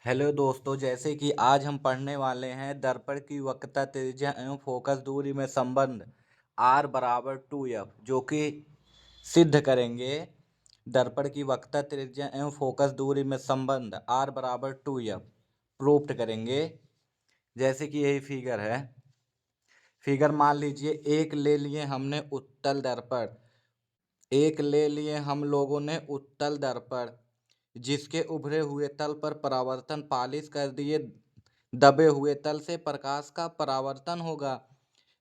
Hello दोस्तों, जैसे कि आज हम पढ़ने वाले हैं दर्पण की वक्रता त्रिज्या एवं फोकस दूरी में संबंध R बराबर 2F, जो कि सिद्ध करेंगे। दर्पण की वक्रता त्रिज्या एवं फोकस दूरी में संबंध R बराबर 2F प्रूफ करेंगे। जैसे कि यही फिगर है। फिगर मान लीजिए एक ले लिए हमने उत्तल दर्पण, एक ले लिए हम लोगों ने उत्तल दर्पण, जिसके उभरे हुए तल पर परावर्तन पालिश कर दिए। दबे हुए तल से प्रकाश का परावर्तन होगा।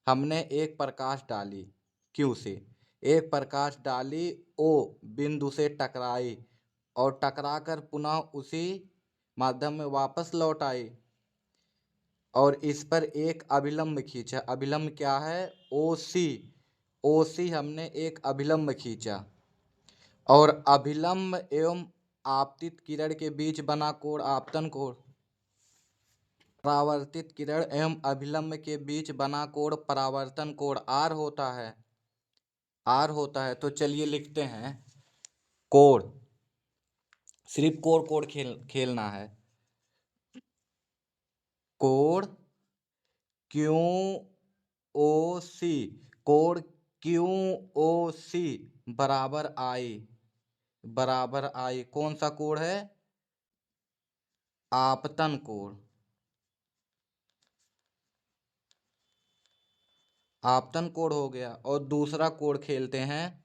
हमने एक प्रकाश डाली Q से, एक प्रकाश डाली O बिंदु से टकराई और टकराकर पुनः उसी माध्यम में वापस लौट आई और इस पर एक अभिलंब खींचा। अभिलंब क्या है? OC। OC हमने एक अभिलंब खींचा और अभिलंब एवं आपतित किरण के बीच बना कोण आपतन कोण। परावर्तित किरण एवं अभिलंब के बीच बना कोण परावर्तन कोण R होता है। R होता है। तो चलिए लिखते हैं कोण। सिर्फ कोण कोण खेलना है। कोण QOC, कोण QOC बराबर I। कौन सा कोण है? आपतन कोण। आपतन कोण हो गया। और दूसरा कोण खेलते हैं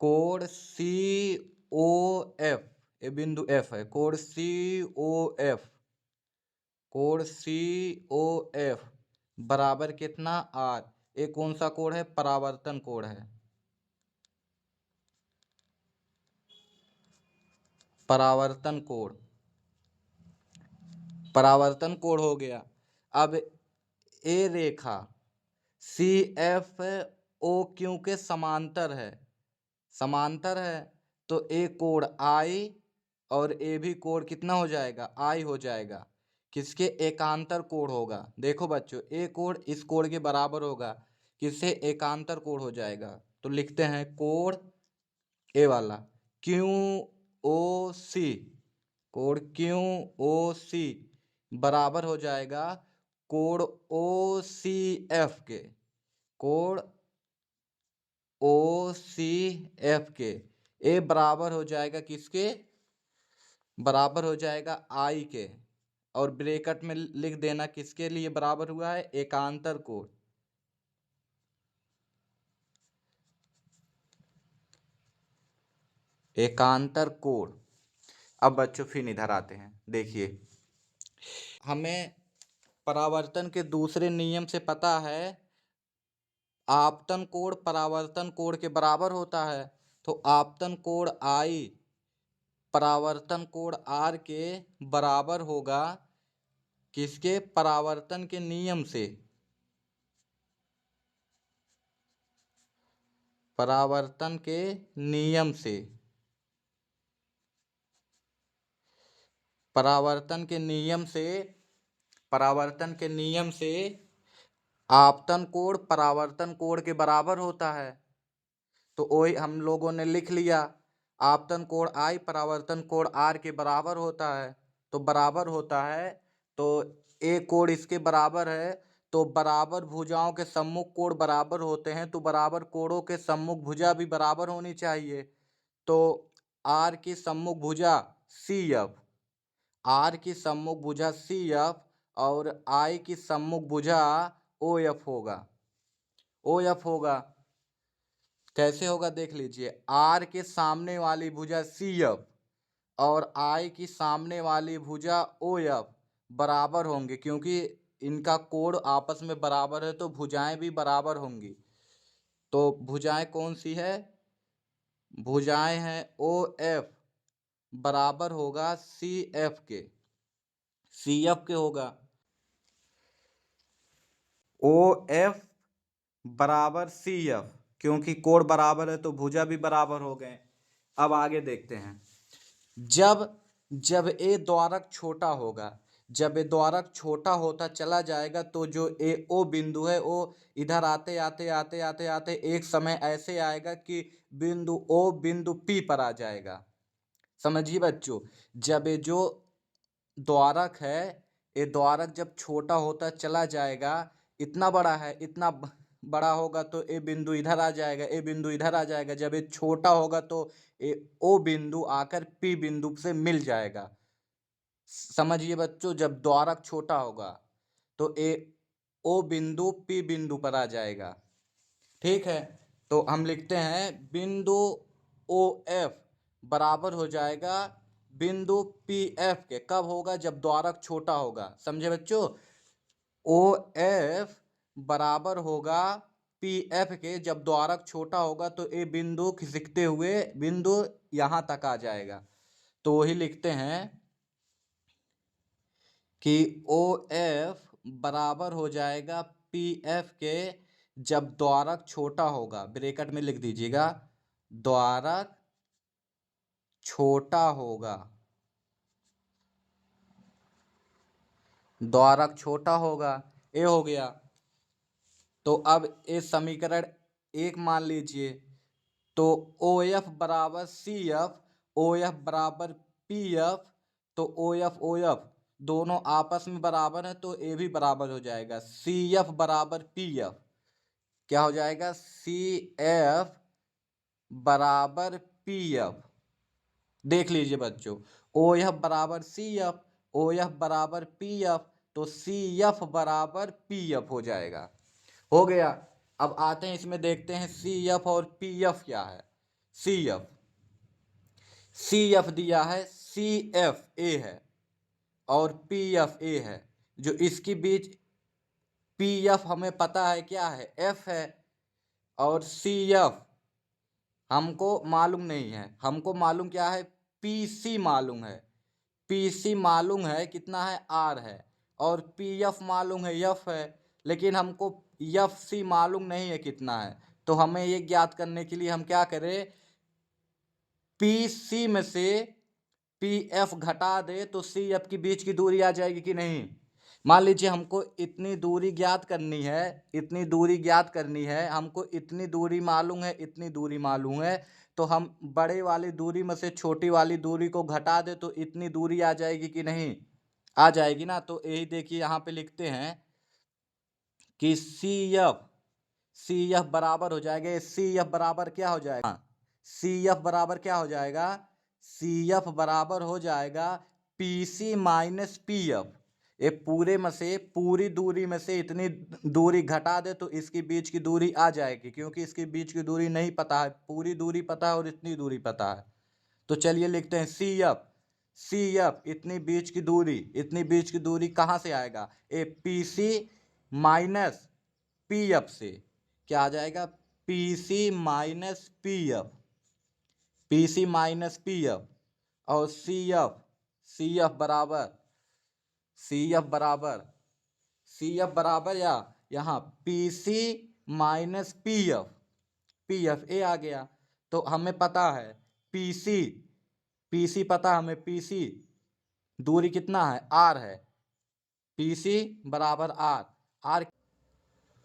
कोण COF। ये बिंदु F है। कोण COF, कोण COF बराबर कितना? R। ये कौन सा कोण है? परावर्तन कोण है। परावर्तन कोण, परावर्तन कोण हो गया। अब ए रेखा CFOQ के समांतर है, समांतर है। तो ए कोण I और ए भी कोण कितना हो जाएगा? I हो जाएगा। किसके एकांतर कोण होगा? देखो बच्चों, ए कोण इस कोण के बराबर होगा। किससे? एकांतर कोण हो जाएगा। तो लिखते हैं कोण ए वाला QOC, कोण QOC बराबर हो जाएगा कोण OCF के, कोण OCF के। ए बराबर हो जाएगा किसके? बराबर हो जाएगा I के। और ब्रैकेट में लिख देना किसके लिए बराबर हुआ है? एकांतर कोण। एकांतर कोण। अब बच्चों फिर इधर आते हैं। देखिए, हमें परावर्तन के दूसरे नियम से पता है आपतन कोण परावर्तन कोण के बराबर होता है। तो आपतन कोण I परावर्तन कोण R के बराबर होगा किसके? परावर्तन के नियम से। परावर्तन के नियम से, परावर्तन के नियम से, परावर्तन के नियम से आपतन कोण परावर्तन कोण के बराबर होता है। तो वही हम लोगों ने लिख लिया, आपतन कोण I परावर्तन कोण R के बराबर होता है। तो बराबर होता है, तो एक कोण इसके बराबर है। तो बराबर भुजाओं के सम्मुख कोण बराबर होते हैं, तो बराबर कोणों के सम्मुख भुजा भी बराबर होनी चाहिए। तो R की सम्मुख भुजा CF, R की सम्मुख भुजा CF और I की सम्मुख भुजा OF होगा। OF होगा। कैसे होगा देख लीजिए। R के सामने वाली भुजा CF और I की सामने वाली भुजा OF बराबर होंगे, क्योंकि इनका कोण आपस में बराबर है तो भुजाएं भी बराबर होंगी। तो भुजाएं कौन सी है? भुजाएं हैं OF बराबर होगा CF के, CF के होगा। OF बराबर CF, क्योंकि कोण बराबर है तो भुजा भी बराबर हो गए। अब आगे देखते हैं। जब जब ए द्वारक छोटा होगा, जब ए द्वारक छोटा होता चला जाएगा तो जो ए ओ बिंदु है वो इधर आते आते आते आते आते एक समय ऐसे आएगा कि बिंदु ओ बिंदु P पर आ जाएगा। समझिए बच्चों, जब ये जो द्वारक है, ये द्वारक जब छोटा होता चला जाएगा, इतना बड़ा है, इतना बड़ा होगा तो ए बिंदु इधर आ जाएगा, ए बिंदु इधर आ जाएगा। जब ये छोटा होगा तो ए ओ बिंदु आकर पी बिंदु से मिल जाएगा। समझिए बच्चों, जब द्वारक छोटा होगा तो ए ओ बिंदु पी बिंदु पर आ जाएगा। ठीक है, तो हम लिखते हैं बिंदु ओ एफ बराबर हो जाएगा बिंदु पी एफ के। कब होगा? जब द्वारक छोटा होगा। समझे बच्चों? ओ एफ बराबर होगा पी एफ के जब द्वारक छोटा होगा, तो ये बिंदु खिसकते हुए बिंदु यहां तक आ जाएगा। तो वही लिखते हैं कि ओ एफ बराबर हो जाएगा पी एफ के जब द्वारक छोटा होगा। ब्रैकेट में लिख दीजिएगा, द्वारक छोटा होगा। द्वारक छोटा होगा, ये हो गया। तो अब इस समीकरण एक मान लीजिए, तो ओ एफ बराबर सी एफ, ओ एफ बराबर पी एफ, तो ओ एफ दोनों आपस में बराबर है, तो ए भी बराबर हो जाएगा। सी एफ बराबर पी एफ क्या हो जाएगा? सी एफ बराबर पी एफ। देख लीजिए बच्चों, ओ एफ बराबर सी एफ, ओ एफ बराबर पी एफ, तो सी एफ बराबर पी एफ हो जाएगा। हो गया। अब आते हैं इसमें, देखते हैं सी एफ और पी एफ क्या है। सी एफ, सी एफ दिया है, सी एफ ए है और पी एफ ए है। जो इसके बीच पी एफ हमें पता है क्या है, एफ है, और सी एफ हमको मालूम नहीं है। हमको मालूम क्या है? पी सी मालूम है। पी सी मालूम है कितना है? आर है। और पी एफ मालूम है, एफ है। लेकिन हमको एफ सी मालूम नहीं है कितना है। तो हमें ये ज्ञात करने के लिए हम क्या करें? पी सी में से पी एफ घटा दे तो सी एफ के बीच की दूरी आ जाएगी कि नहीं? मान लीजिए हमको इतनी दूरी ज्ञात करनी है, इतनी दूरी ज्ञात करनी है, हमको इतनी दूरी मालूम है, इतनी दूरी मालूम है, तो हम बड़े वाली दूरी में से छोटी वाली दूरी को घटा दे तो इतनी दूरी आ जाएगी कि नहीं? आ जाएगी ना। तो यही देखिए यहाँ पे लिखते हैं कि सी एफ बराबर हो जाएगा, सी एफ बराबर क्या हो जाएगा? सी एफ बराबर क्या हो जाएगा? सी एफ बराबर हो जाएगा P C minus P F. ये पूरे में से, पूरी दूरी में से इतनी दूरी घटा दे तो इसके बीच की दूरी आ जाएगी, क्योंकि इसके बीच की दूरी नहीं पता है, पूरी दूरी पता है और इतनी दूरी पता है। तो चलिए लिखते हैं सी एफ, सी एफ इतनी बीच की दूरी, इतनी बीच की दूरी कहाँ से आएगा? A P C minus P F से। क्या आ जाएगा? P C minus P F, P C minus P F. और सी एफ, सी एफ बराबर, सी एफ बराबर, सी एफ बराबर या यहाँ P C minus P F, P F A आ गया। तो हमें पता है पी सी, पी सी पता है हमें, पी सी दूरी कितना है? आर है। पी सी बराबर आर, आर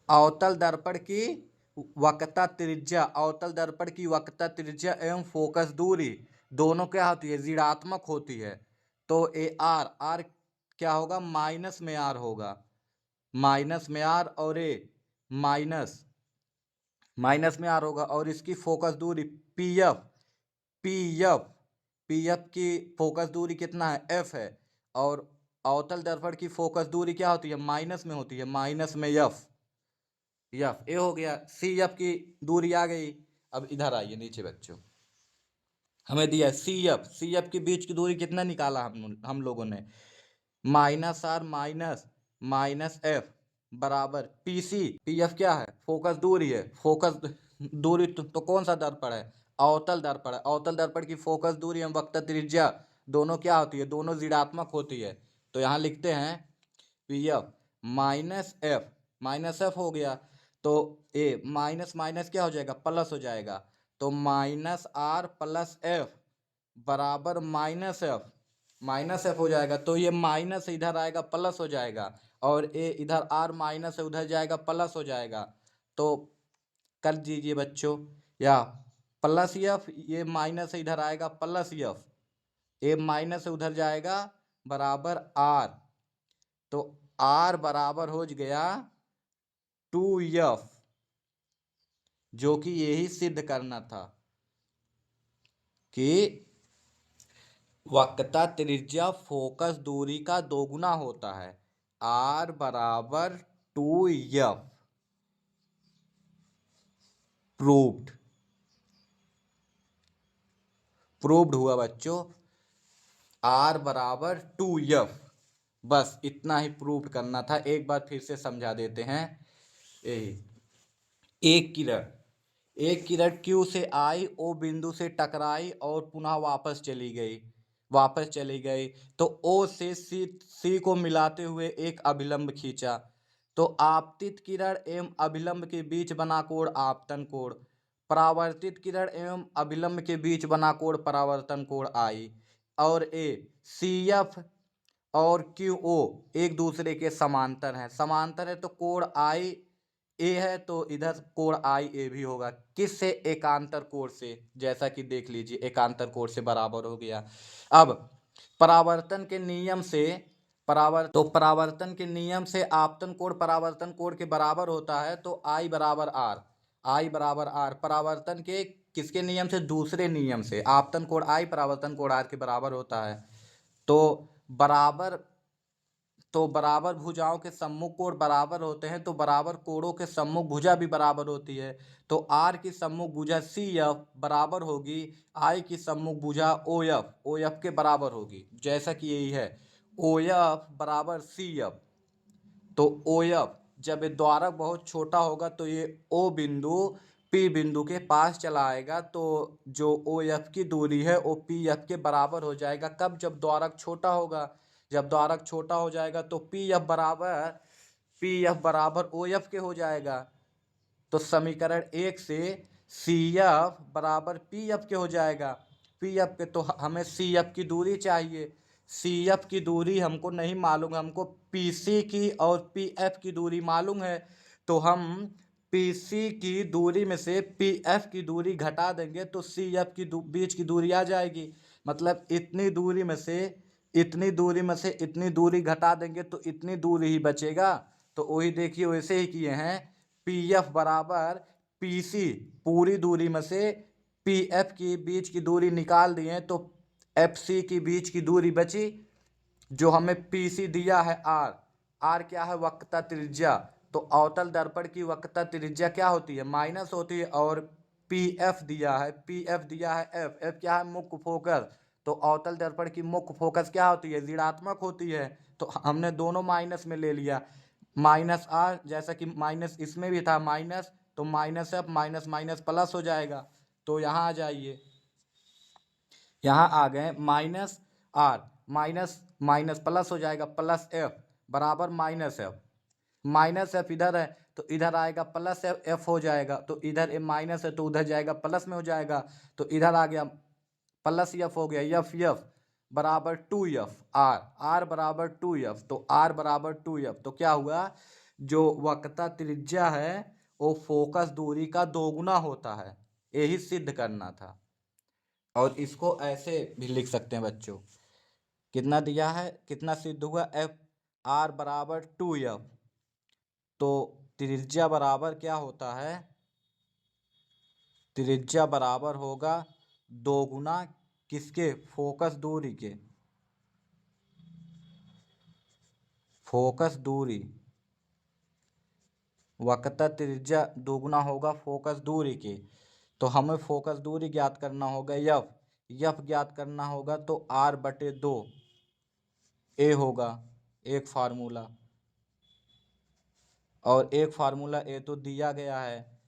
अवतल दर्पण की वक्रता त्रिज्या, अवतल दर्पण की वक्रता त्रिज्या एवं फोकस दूरी दोनों क्या होती है? ऋणात्मक होती है। तो ए आर, आर क्या होगा? माइनस में आर होगा, माइनस में आर, और ए माइनस, माइनस में आर होगा। और इसकी फोकस दूरी P F, P F, P F की फोकस दूरी कितना है? एफ है। और अवतल दर्पण की फोकस दूरी क्या होती है? माइनस में होती है, माइनस में एफ, एफ ए हो गया। सी एफ की दूरी आ गई। अब इधर आइए नीचे बच्चों, हमें दिया सी एफ, सी एफ के बीच की दूरी कितना निकाला हम लोगों ने? Minus R minus minus F बराबर पी सी, पी एफ क्या है? फोकस दूरी है। फोकस दूरी तो कौन सा दर्पण है? अवतल दर्पण है। अवतल दर्पण की फोकस दूरी एवं वक्रता त्रिज्या दोनों क्या होती है? दोनों ऋणात्मक होती है। तो यहाँ लिखते हैं P F minus F, minus F हो गया। तो ए माइनस माइनस क्या हो जाएगा? प्लस हो जाएगा। तो माइनस आर प्लस एफ बराबर माइनस एफ, माइनस एफ हो जाएगा। तो ये माइनस इधर आएगा, प्लस हो जाएगा, और ए इधर आर माइनस है उधर जाएगा, प्लस हो जाएगा। तो कर दीजिए बच्चों, या प्लस एफ, ये माइनस इधर आएगा, प्लस एफ, ए माइनस उधर जाएगा, बराबर आर, तो आर बराबर हो गया 2f, जो कि यही सिद्ध करना था कि वक्रता त्रिज्या फोकस दूरी का दोगुना होता है। आर बराबर 2f, प्रूव्ड, प्रूव्ड हुआ बच्चों। आर बराबर 2f, बस इतना ही प्रूव करना था। एक बार फिर से समझा देते हैं। एक किरण, एक किरण Q से आई, O बिंदु से टकराई और पुनः वापस चली गई। तो O से C को मिलाते हुए एक अभिलंब खींचा, तो आपतित किरण एवं अभिलंब के बीच बना कोण आपतन कोण, परावर्तित किरण एवं अभिलंब के बीच बना कोण परावर्तन कोण आई। और CF और QO एक दूसरे के समांतर है, तो कोण आई ए है, तो इधर कोण आई ए भी होगा। किससे? एकांतर कोण से। जैसा कि देख लीजिए, एकांतर कोण से बराबर हो गया। अब परावर्तन के नियम से परावर्तन के नियम से आपतन कोण परावर्तन कोण के बराबर होता है, तो आई बराबर आर। परावर्तन के किसके नियम से? दूसरे नियम से। आपतन कोण आई, परावर्तन कोण आर के बराबर होता है। तो बराबर भुजाओं के सम्मुख कोण बराबर होते हैं, तो बराबर कोणों के सम्मुख भुजा भी बराबर होती है। तो आर की सम्मुख भुजा CF बराबर होगी आई की सम्मुख भुजा OF के बराबर होगी, जैसा कि यही है OF बराबर CF। तो OF जब ये द्वारक बहुत छोटा होगा तो ये O बिंदु P बिंदु के पास चला आएगा, तो जो OF की दूरी है वो PF के बराबर हो जाएगा। कब? जब द्वारक छोटा होगा। जब द्वारक छोटा हो जाएगा तो PF बराबर OF के हो जाएगा। तो समीकरण 1 से CF बराबर PF के हो जाएगा। PF के, तो हमें CF की दूरी चाहिए। CF की दूरी हमको नहीं मालूम, हमको PC की और PF की दूरी मालूम है। तो हम PC की दूरी में से PF की दूरी घटा देंगे, तो CF की बीच की दूरी आ जाएगी। मतलब इतनी दूरी में से इतनी दूरी घटा देंगे तो इतनी दूरी ही बचेगा। तो वही देखिए, वैसे ही किए हैं। PF बराबर PC, पूरी दूरी में से PF की बीच की दूरी निकाल दिए, तो FC की बीच की दूरी बची। जो हमें PC दिया है R क्या है? वक्रता त्रिज्या। तो अवतल दर्पण की वक्रता त्रिज्या क्या होती है? माइनस होती है। और PF दिया है F क्या है? मुख्य फोकस। तो अवतल दर्पण की मुख्य फोकस क्या होती है? ऋणात्मक होती है। तो हमने दोनों माइनस में ले लिया। -R, जैसा कि माइनस इसमें भी था माइनस, तो -F माइनस माइनस प्लस हो जाएगा। तो यहाँ आ जाइए, यहाँ आ गए -R माइनस माइनस प्लस हो जाएगा, +F बराबर -F इधर है तो इधर आएगा +F हो जाएगा। तो इधर माइनस है तो उधर जाएगा प्लस में हो जाएगा। तो इधर आ गया +F हो गया, F बराबर 2F, R बराबर 2F। तो R बराबर 2F, तो क्या हुआ? जो वक्रता त्रिज्या है वो फोकस दूरी का दोगुना होता है, यही सिद्ध करना था। और इसको ऐसे भी लिख सकते हैं बच्चों, कितना दिया है, कितना सिद्ध हुआ? R बराबर 2F। तो त्रिज्या बराबर क्या होता है? त्रिज्या बराबर होगा दोगुना किसके? फोकस दूरी के। फोकस दूरी, वक्रता त्रिज्या दोगुना होगा फोकस दूरी के। तो हमें फोकस दूरी ज्ञात करना होगा, F ज्ञात करना होगा, तो R/2 A होगा एक फार्मूला। और एक फार्मूला A तो दिया गया है।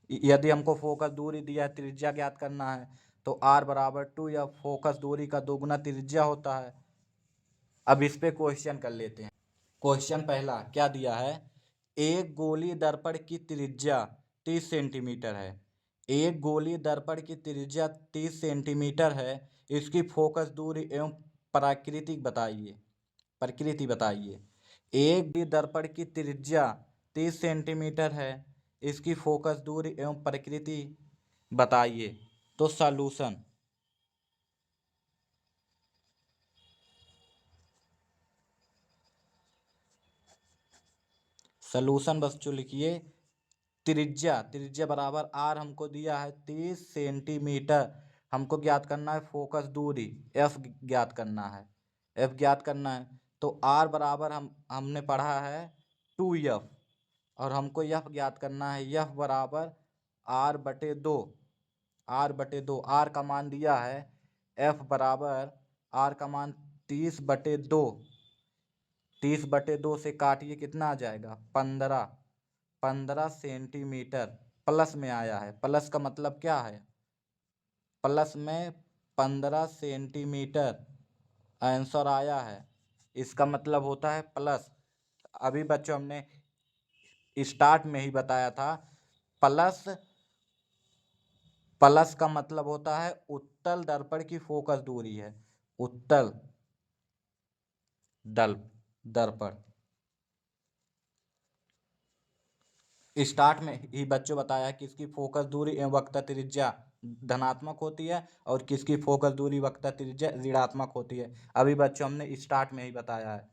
यदि हमको फोकस दूरी दिया है, त्रिज्या ज्ञात करना है, तो R बराबर 2F, फोकस दूरी का दोगुना त्रिज्या होता है। अब इस पे क्वेश्चन कर लेते हैं। क्वेश्चन पहला क्या दिया है? एक गोलीय दर्पण की त्रिज्या 30 सेंटीमीटर है। एक गोलीय दर्पण की त्रिज्या 30 सेंटीमीटर है। इसकी फोकस दूरी एवं प्रकृति बताइए। एक गोलीय दर्पण की त्रिज्या 30 सेंटीमीटर है। इसकी फोकस दूरी एवं प्रकृति बताइए। तो सॉल्यूशन, सलूशन बच्चों लिखिए, त्रिज्या बराबर आर हमको दिया है 30 सेंटीमीटर। हमको ज्ञात करना है फोकस दूरी एफ ज्ञात करना है, एफ ज्ञात करना है। तो आर बराबर हमने पढ़ा है 2F, और हमको यफ ज्ञात करना है, यफ बराबर R/2, R/2। आर का मान दिया है, एफ बराबर आर का मान 30/2, 30/2 से काटिए कितना आ जाएगा 15 सेंटीमीटर। प्लस में आया है, प्लस का मतलब क्या है, प्लस में 15 सेंटीमीटर आंसर आया है, इसका मतलब होता है प्लस। अभी बच्चों हमने स्टार्ट में ही बताया था, प्लस प्लस का मतलब होता है उत्तल दर्पण की फोकस दूरी है, उत्तल दर्पण। स्टार्ट में ही बच्चों बताया कि इसकी फोकस दूरी एवं वक्रता त्रिज्या धनात्मक होती है और किसकी फोकस दूरी वक्रता त्रिज्या ऋणात्मक होती है। अभी बच्चों हमने स्टार्ट में ही बताया है।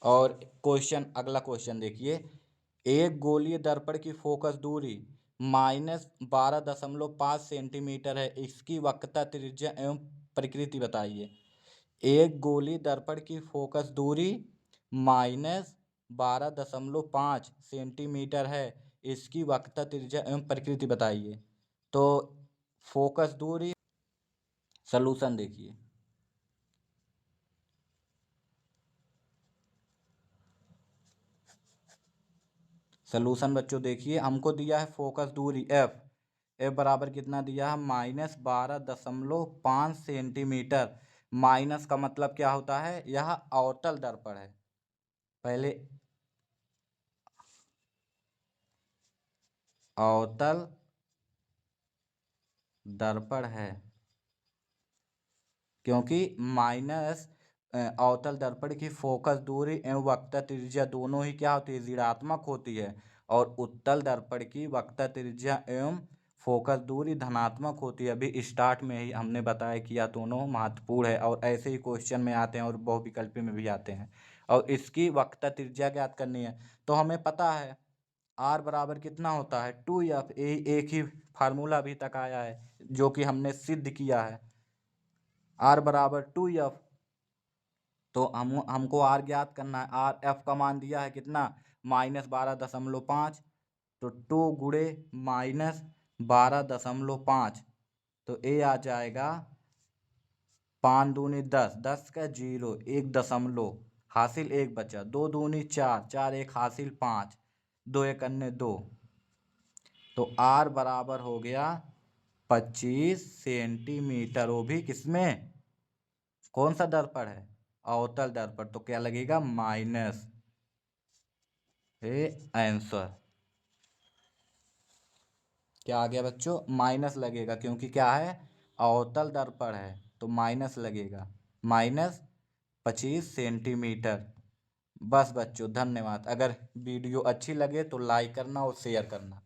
और क्वेश्चन, अगला क्वेश्चन देखिए, एक गोलीय दर्पण की फोकस दूरी -12.5 सेंटीमीटर है, इसकी वक्रता त्रिज्या एवं प्रकृति बताइए। एक गोलीय दर्पण की फोकस दूरी -12.5 सेंटीमीटर है, इसकी वक्रता त्रिज्या एवं प्रकृति बताइए। तो फोकस दूरी, सलूशन देखिए, सलूशन बच्चों देखिए, हमको दिया है फोकस दूरी एफ, एफ बराबर कितना दिया है -12.5 सेंटीमीटर। माइनस का मतलब क्या होता है, यह अवतल दर्पण है, पहले अवतल दर्पण है, क्योंकि माइनस अवतल दर्पण की फोकस दूरी एवं वक्रता त्रिज्या दोनों ही क्या होती है, ऋणात्मक होती है, और उत्तल दर्पण की वक्रता त्रिज्या एवं फोकस दूरी धनात्मक होती है। अभी स्टार्ट में ही हमने बताया कि यह दोनों महत्वपूर्ण है, और ऐसे ही क्वेश्चन में आते हैं और बहुविकल्पी में भी आते हैं। और इसकी वक्रता त्रिज्या ज्ञात करनी है, तो हमें पता है आर बराबर कितना होता है 2F, एक ही फार्मूला अभी तक आया है जो कि हमने सिद्ध किया है, आर बराबर 2F। तो हमको आर ज्ञात करना है, आर एफ का मान दिया है कितना -12.5, तो 2 गुणे -12.5, तो ए आ जाएगा 5 दूनी 10, 10 का 0, 1 दशमलव हासिल 1 बचा, 2 दूनी 4, 4 1 हासिल 5, 2 1 अन्य 2, तो आर बराबर हो गया 25 सेंटीमीटर। वो भी किसमें, कौन सा दर्पण है, अवतल दर्पण, तो क्या लगेगा माइनस, आंसर क्या आ गया बच्चों, माइनस लगेगा, क्योंकि क्या है अवतल दर्पण है, तो माइनस लगेगा, -25 सेंटीमीटर। बस बच्चों धन्यवाद। अगर वीडियो अच्छी लगे तो लाइक करना और शेयर करना।